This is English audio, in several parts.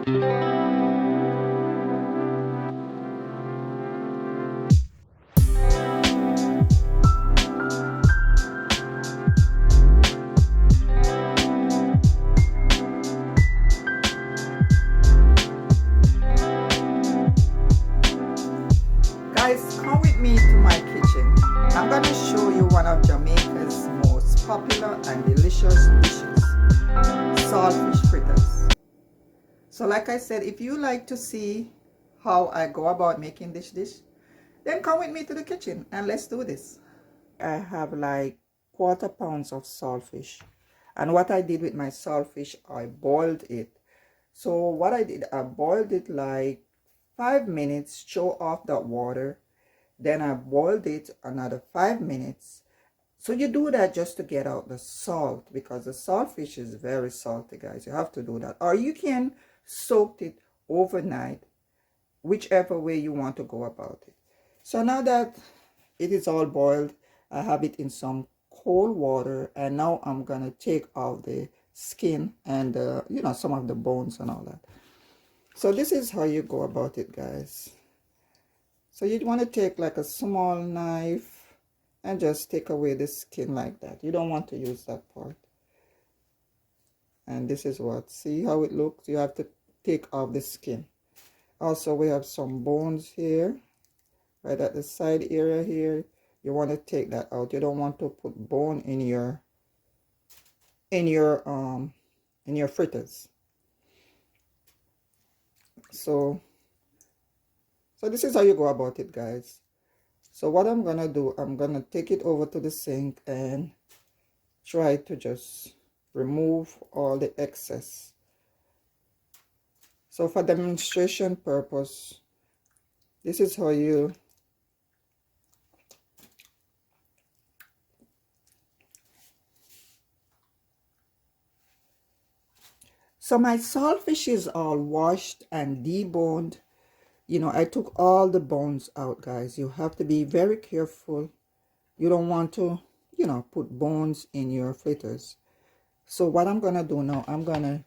Guys, come with me to my kitchen. I'm going to show you one of Jamaica's most popular and delicious dishes, saltfish fritters. So like I said, if you like to see how I go about making this dish, then come with me to the kitchen and let's do this. I have like quarter-pounds of saltfish, and what I did with my saltfish, I boiled it. So what I did, I boiled it like 5 minutes, show off that water. Then I boiled it another 5 minutes. So you do that just to get out the salt, because the saltfish is very salty, guys. You have to do that. Or you can soak it overnight, whichever way you want to go about it. So now that it is all boiled, I have it in some cold water, and now I'm gonna take out the skin and some of the bones and all that. So this is how you go about it, guys. So you want to take like a small knife and just take away the skin like that. You don't want to use that part. And this is what, see how it looks? You have to take off the skin. Also, we have some bones here, right at the side area here. You want to take that out. You don't want to put bone in your fritters. So this is how you go about it, guys. So what I'm gonna do, I'm gonna take it over to the sink and try to just remove all the excess. So for demonstration purpose, this is how you so my saltfish is all washed and deboned. I took all the bones out, guys. You have to be very careful. You don't want to, put bones in your fritters. So what I'm gonna do now, I'm gonna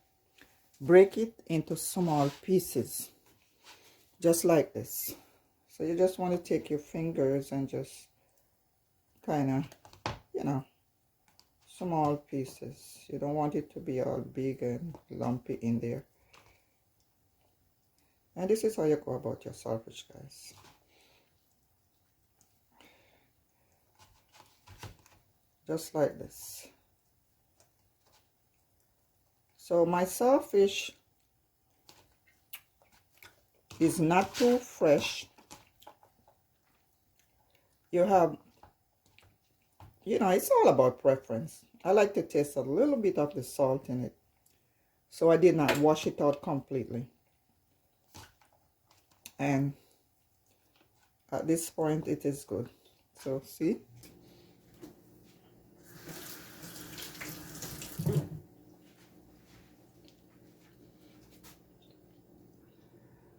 break it into small pieces, just like this. So you just want to take your fingers and just kind of, small pieces. You don't want it to be all big and lumpy in there. And this is how you go about your saltfish, guys. Just like this. So my saltfish is not too fresh. You have, it's all about preference. I like to taste a little bit of the salt in it. So I did not wash it out completely. And at this point it is good. So see,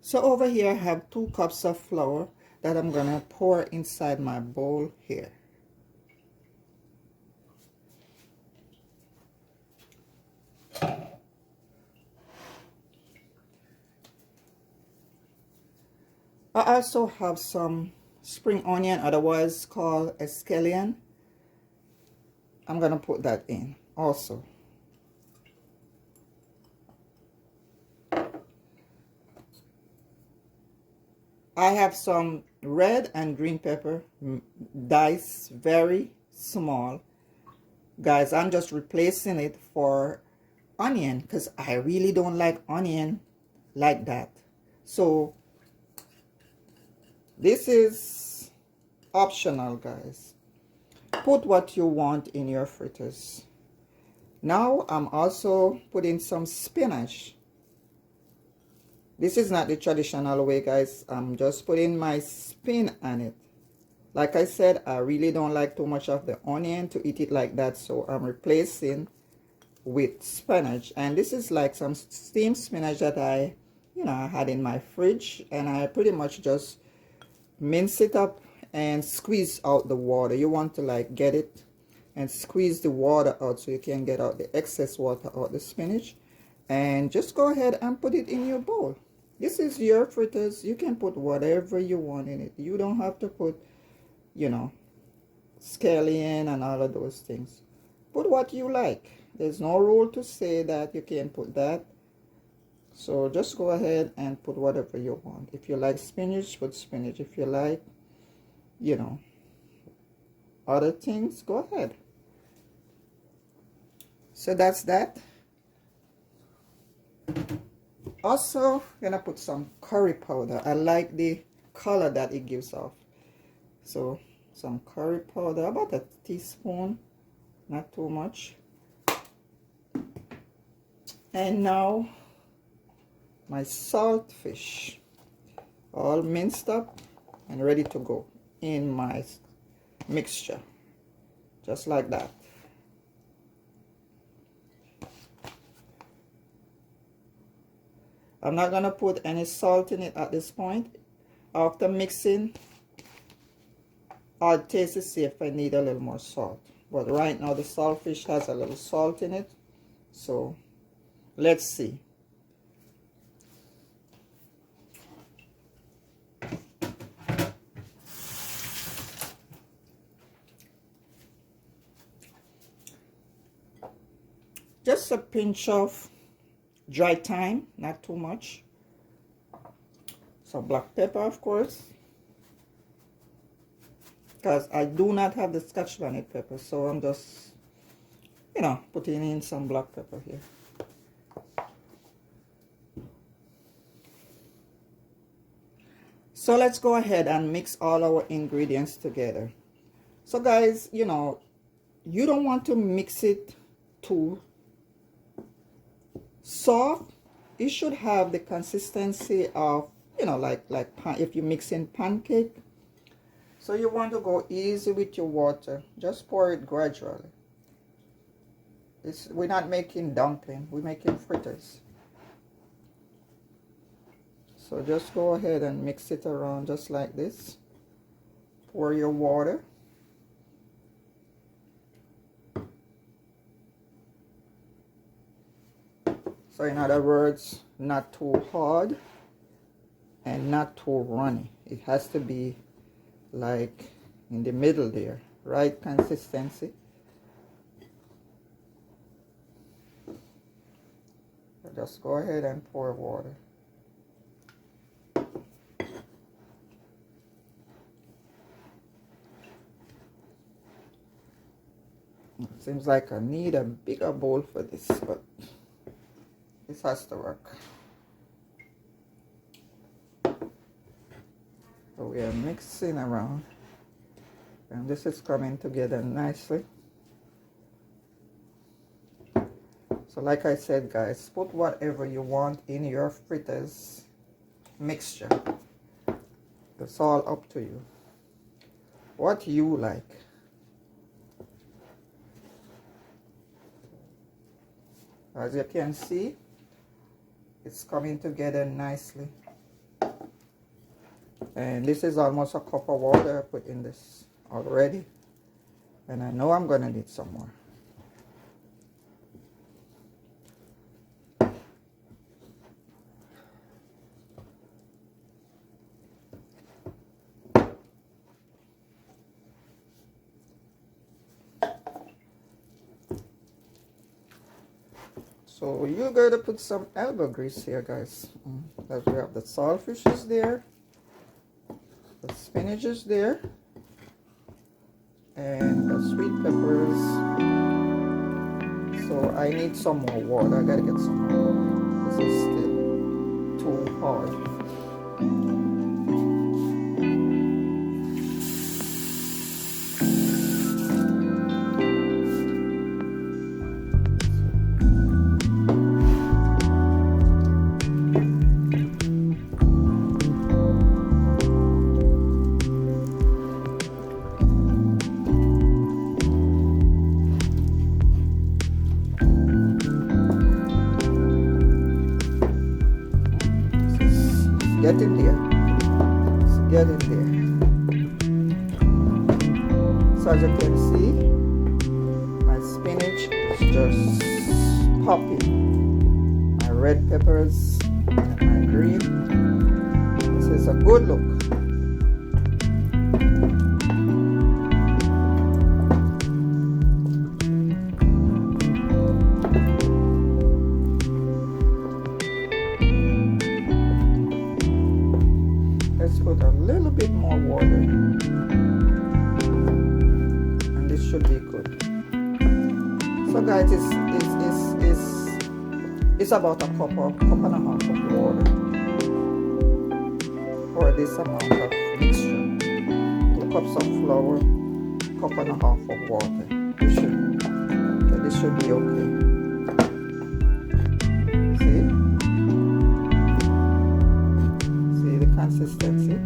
so over here I have 2 cups of flour that I'm gonna pour inside my bowl here. I also have some spring onion, otherwise called escallion. I'm gonna put that in also. I have some red and green pepper diced very small. Guys, I'm just replacing it for onion because I really don't like onion like that. So this is optional, guys. Put what you want in your fritters. Now I'm also putting some spinach. This is not the traditional way, guys. I'm just putting my spin on it. Like I said, I really don't like too much of the onion to eat it like that, so I'm replacing with spinach. And this is like some steamed spinach that I had in my fridge, and I pretty much just mince it up and squeeze out the water. You want to like get it and squeeze the water out so you can get out the excess water out the spinach. And just go ahead and put it in your bowl. This is your fritters. You can put whatever you want in it. You don't have to put, you know, scallion and all of those things. Put what you like. There's no rule to say that you can't put that. So just go ahead and put whatever you want. If you like spinach, put spinach. If you like, you know, other things, go ahead. So that's that. Also, gonna put some curry powder. I like the color that it gives off. So some curry powder, about a teaspoon, not too much. And now my saltfish, all minced up and ready to go in my mixture, just like that. I'm not gonna put any salt in it at this point. After mixing, I'll taste to see if I need a little more salt. But right now the saltfish has a little salt in it, so let's see. Just a pinch of dry thyme, not too much. Some black pepper, of course, because I do not have the Scotch bonnet pepper, so I'm just, you know, putting in some black pepper here. So let's go ahead and mix all our ingredients together. So guys, you know, you don't want to mix it too soft. It should have the consistency of, you know, like if you mix in pancake. So you want to go easy with your water. Just pour it gradually. We're not making dumpling, we're making fritters. So just go ahead and mix it around just like this. Pour your water. So in other words, not too hard and not too runny. It has to be like in the middle there, right consistency. So just go ahead and pour water. It seems like I need a bigger bowl for this, but this has to work. So we are mixing around, and this is coming together nicely. So like I said, guys, put whatever you want in your fritters mixture. That's all up to you. What you like. As you can see, it's coming together nicely. And this is almost a cup of water I put in this already. And I know I'm gonna need some more. So you gotta put some elbow grease here, guys. Because we have the saltfish is there, the spinach is there, and the sweet peppers. So I need some more water. I gotta get some more water. This is still too hard. Get in there. Get in there. So as you can see, my spinach is just popping. red peppers and my green. This is a good look. Let's put a little bit more water, and this should be good. So guys, it's about a cup and a half of water for this amount of mixture. 2 cups of flour, cup and a half of water. This should be okay. See the consistency?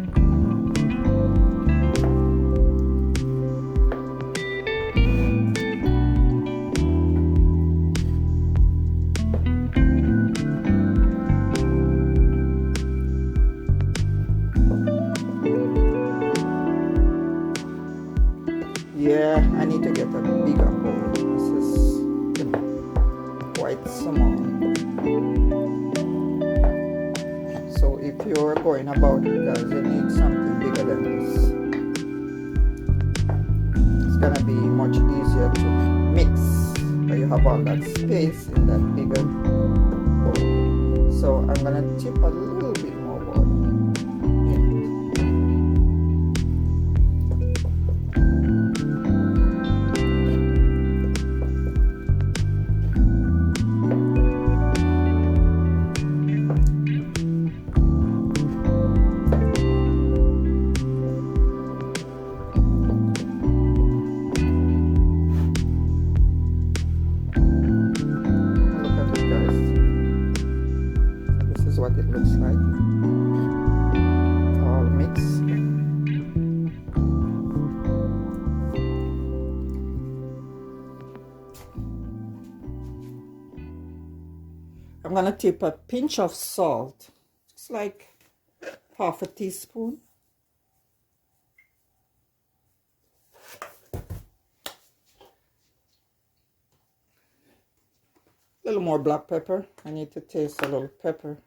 Yeah, I need to get a bigger bowl. This is, quite small. So if you're going about it, guys, you need something bigger than this. It's gonna be much easier to mix, but you have all that space in that bigger bowl. So I'm gonna tip a little bit more water in it. What it looks like, all mixed. I'm gonna tip a pinch of salt, just like half a teaspoon. A little more black pepper. I need to taste a little pepper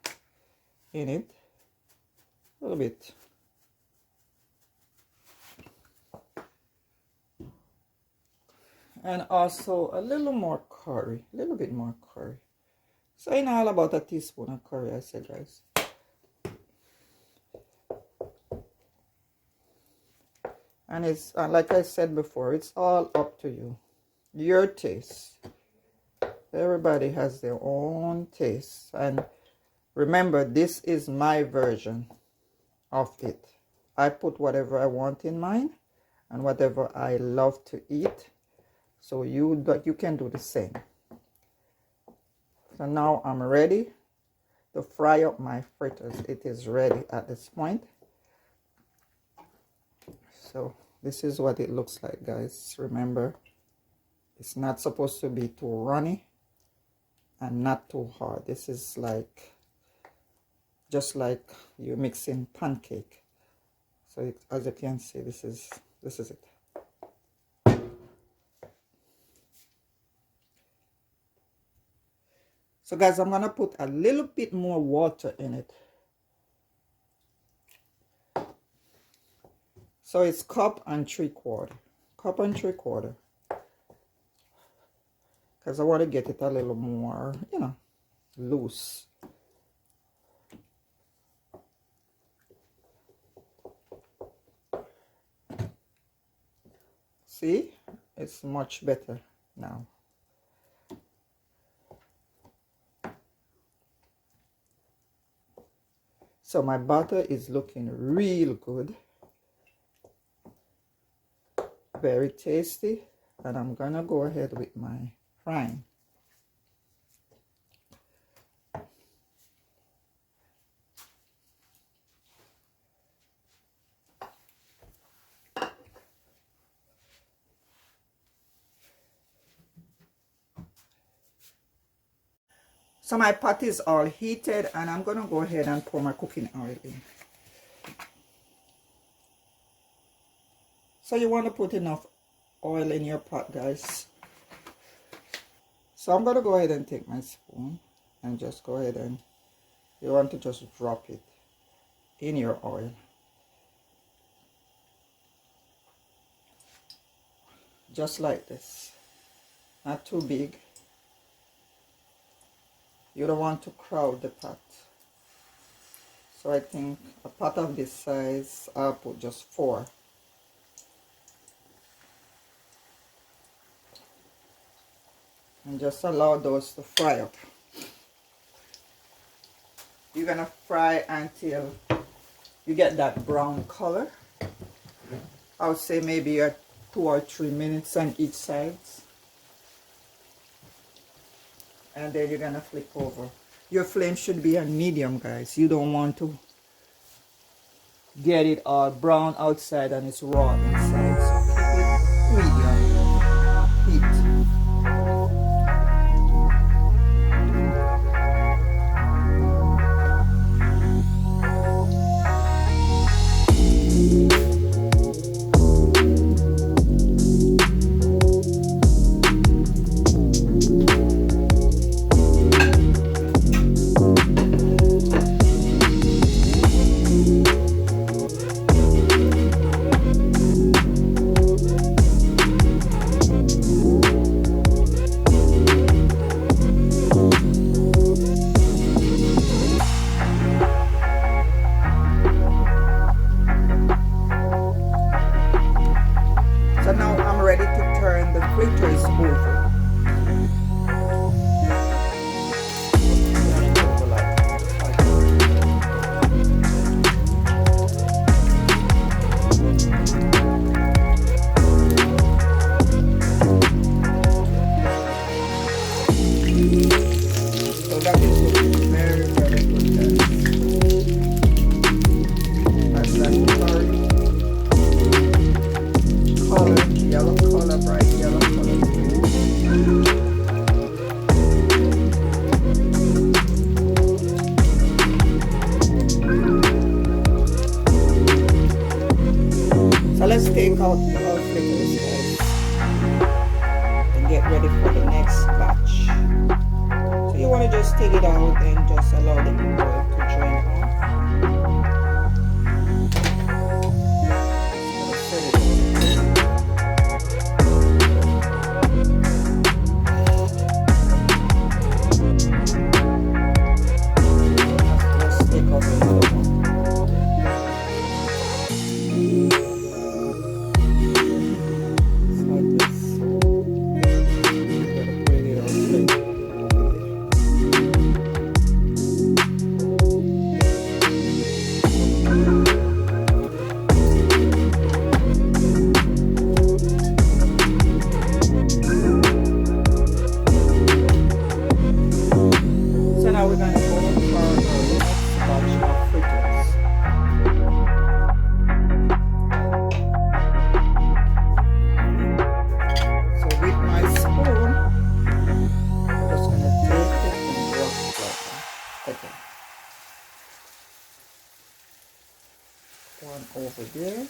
in it, a little bit. And also a little more curry, a little bit more curry. So in all about a teaspoon of curry, I said, guys. And it's like I said before, it's all up to you, your taste. Everybody has their own taste, and remember, this is my version of it. I put whatever I want in mine and whatever I love to eat. So you can do the same. So now I'm ready to fry up my fritters. It is ready at this point. So this is what it looks like, guys. Remember, it's not supposed to be too runny and not too hard. This is like just like you mixing pancake. So as you can see, this is it. So guys, I'm gonna put a little bit more water in it. So it's cup and 3/4, because I want to get it a little more, loose. See, it's much better now. So my butter is looking real good, very tasty, and I'm gonna go ahead with my frying. So my pot is all heated, and I'm gonna go ahead and pour my cooking oil in. So you want to put enough oil in your pot, guys. So I'm gonna go ahead and take my spoon and just go ahead and you want to just drop it in your oil. Just like this. Not too big. You don't want to crowd the pot. So I think a pot of this size, I'll put just 4. And just allow those to fry up. You're gonna fry until you get that brown color. I would say maybe 2 or 3 minutes on each side. And then you're gonna flip over. Your flame should be on medium, guys. You don't want to get it all brown outside and it's raw inside. So keep it medium heat. So now I'm ready to turn the fritters over. So that is looking very, very good, guys. That's that curry. Color, yellow color, bright yellow color. So let's take out our fritters, guys, and get ready for the next batch. So you want to just take it out and just allow the oil to drain off. One over there.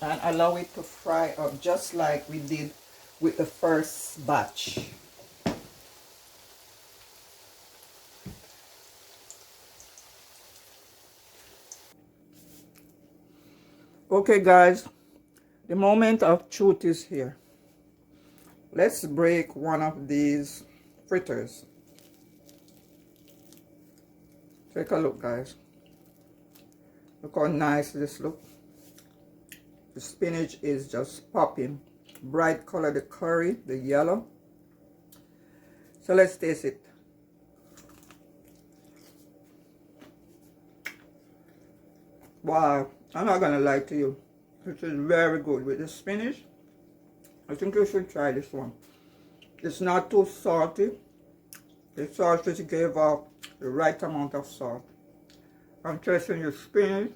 And allow it to fry up just like we did with the first batch. Okay, guys, the moment of truth is here. Let's break one of these fritters. Take a look, guys. Look how nice this looks. The spinach is just popping. Bright color, the curry, the yellow. So let's taste it. Wow, I'm not gonna lie to you. This is very good with the spinach. I think you should try this one. It's not too salty. The sausage gave out the right amount of salt. I'm tasting the spinach,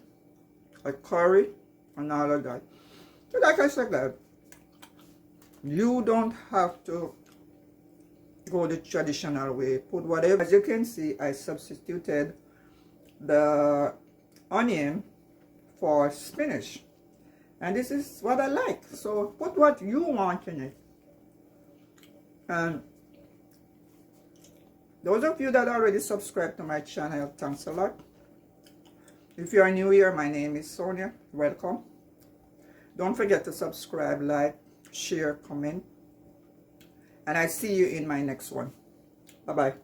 the curry, and all of that. So like I said, guys, You don't have to go the traditional way. Put whatever. As you can see, I substituted the onion for spinach, and this is what I like. So put what you want in it. And those of you that already subscribed to my channel, thanks a lot. If you are new here, my name is Sonia. Welcome. Don't forget to subscribe, like, share, comment, and I see you in my next one. Bye-bye.